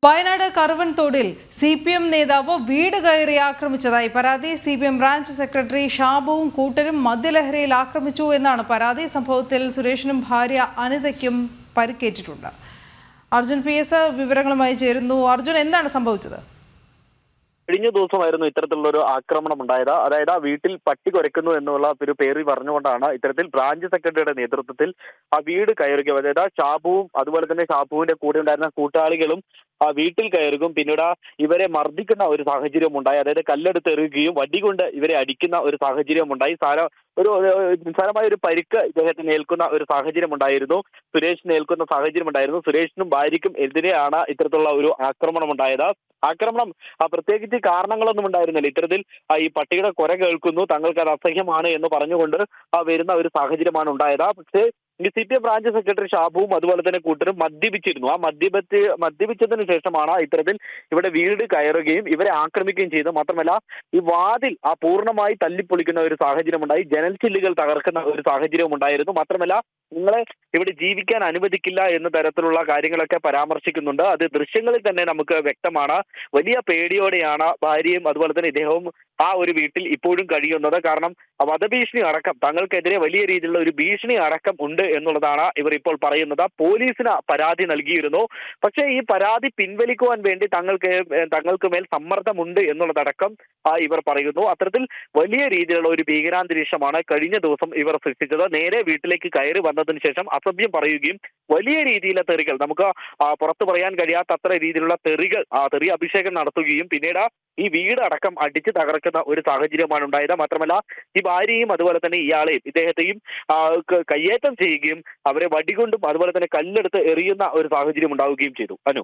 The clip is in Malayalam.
വയനാട് കറുവൻതോടിൽ CPM നേതാവ് വീട് കയറി ആക്രമിച്ചതായി പരാതി. CPM ബ്രാഞ്ച് സെക്രട്ടറി ഷാബുവും കൂട്ടരും മദ്യലഹരിയിൽ ആക്രമിച്ചു എന്നാണ് പരാതി. സംഭവത്തിൽ സുരേഷിനും ഭാര്യ അനിതയ്ക്കും പരിക്കേറ്റിട്ടുണ്ട്. അർജുൻ PS വിവരങ്ങളുമായി ചേരുന്നു. അർജുൻ, എന്താണ് സംഭവിച്ചത്? കഴിഞ്ഞ ദിവസമായിരുന്നു ഇത്തരത്തിലുള്ള ഒരു ആക്രമണം ഉണ്ടായത്. അതായത് വീട്ടിൽ പട്ടി കുരയ്ക്കുന്നു എന്നുള്ള ഒരു പേര് പറഞ്ഞുകൊണ്ടാണ് ഇത്തരത്തിൽ ബ്രാഞ്ച് സെക്രട്ടറിയുടെ നേതൃത്വത്തിൽ ആ വീട് കയറുകയും, അതായത് ഷാബുവും അതുപോലെ തന്നെ ഷാബുവിന്റെ കൂടെ ഉണ്ടായിരുന്ന കൂട്ടാളികളും ആ വീട്ടിൽ കയറുകയും പിന്നീട് ഇവരെ മർദ്ദിക്കുന്ന ഒരു സാഹചര്യം ഉണ്ടായി. അതായത് കല്ലെടുത്ത് എറിയുകയും വടി കൊണ്ട് ഇവരെ അടിക്കുന്ന ഒരു സാഹചര്യം ഉണ്ടായി. നിസ്സാരമായ ഒരു പരിക്ക് ഇദ്ദേഹത്തിന് ഏൽക്കുന്ന ഒരു സാഹചര്യം ഉണ്ടായിരുന്നു. സുരേഷിന് ഏൽക്കുന്ന സാഹചര്യം ഉണ്ടായിരുന്നു. സുരേഷിനും ഭാര്യയ്ക്കും എതിരെയാണ് ഇത്തരത്തിലുള്ള ഒരു ആക്രമണം ഉണ്ടായത്. ആക്രമണം പ്രത്യേകിച്ച് കാരണങ്ങളൊന്നും ഉണ്ടായിരുന്നില്ല. ഇത്തരത്തിൽ ഈ പട്ടിയുടെ കുര കേൾക്കുന്നു, തങ്ങൾക്ക് അത് അസഹ്യമാണ് എന്ന് പറഞ്ഞുകൊണ്ട് വരുന്ന ഒരു സാഹചര്യമാണ് ഉണ്ടായത്. പക്ഷേ ഈ CPM ബ്രാഞ്ച് സെക്രട്ടറി ഷാബുവും അതുപോലെ തന്നെ കൂട്ടരും മദ്യപിച്ചിരുന്നു. ആ മദ്യപിച്ചതിന് ശേഷമാണ് ഇത്തരത്തിൽ ഇവിടെ വീട് കയറുകയും ഇവരെ ആക്രമിക്കുകയും ചെയ്തത്. മാത്രമല്ല ഈ വാതിൽ പൂർണ്ണമായി തല്ലിപ്പൊളിക്കുന്ന ഒരു സാഹചര്യം ഉണ്ടായി. ജനൽ ചില്ലുകൾ തകർക്കുന്ന ഒരു സാഹചര്യവും ഉണ്ടായിരുന്നു. മാത്രമല്ല നിങ്ങളെ ഇവിടെ ജീവിക്കാൻ അനുവദിക്കില്ല എന്ന തരത്തിലുള്ള കാര്യങ്ങളൊക്കെ പരാമർശിക്കുന്നുണ്ട്. അത് ദൃശ്യങ്ങളിൽ തന്നെ നമുക്ക് വ്യക്തമാണ്. വലിയ പേടിയോടെയാണ് ഭാര്യയും അതുപോലെ തന്നെ ഇദ്ദേഹവും ആ ഒരു വീട്ടിൽ ഇപ്പോഴും കഴിയുന്നത്. കാരണം വധഭീഷണി അടക്കം, തങ്ങൾക്കെതിരെ വലിയ രീതിയിലുള്ള ഒരു ഭീഷണി അടക്കം ഉണ്ട് എന്നുള്ളതാണ് ഇവർ ഇപ്പോൾ പറയുന്നത്. പോലീസിന് പരാതി നൽകിയിരുന്നു. പക്ഷേ ഈ പരാതി പിൻവലിക്കുവാൻ വേണ്ടി തങ്ങൾക്ക് മേൽ സമ്മർദ്ദമുണ്ട് എന്നുള്ളതടക്കം ഇവർ പറയുന്നു. അത്തരത്തിൽ വലിയ രീതിയിലുള്ള ഒരു ഭീകരാന്തരീക്ഷമാണ് കഴിഞ്ഞ ദിവസം ഇവർ സൃഷ്ടിച്ചത്. നേരെ വീട്ടിലേക്ക് കയറി വന്നതിന് ശേഷം അസഭ്യം പറയുകയും വലിയ രീതിയിലെ തെറികൾ, നമുക്ക് പുറത്തു പറയാൻ കഴിയാത്തത്ര രീതിയിലുള്ള തെറി അഭിഷേകം നടത്തുകയും പിന്നീട് ഈ വീട് അടക്കം അടിച്ച് തകർക്കുന്ന ഒരു സാഹചര്യമാണ് ഉണ്ടായത്. മാത്രമല്ല ഈ ഭാര്യയും അതുപോലെ തന്നെ ഇദ്ദേഹത്തെയും കയ്യേറ്റം ചെയ്യുകയും അവരെ വടികൊണ്ടും അതുപോലെ തന്നെ കല്ലെടുത്ത് എറിയുന്ന ഒരു സാഹചര്യം ഉണ്ടാവുകയും ചെയ്തു. അനു.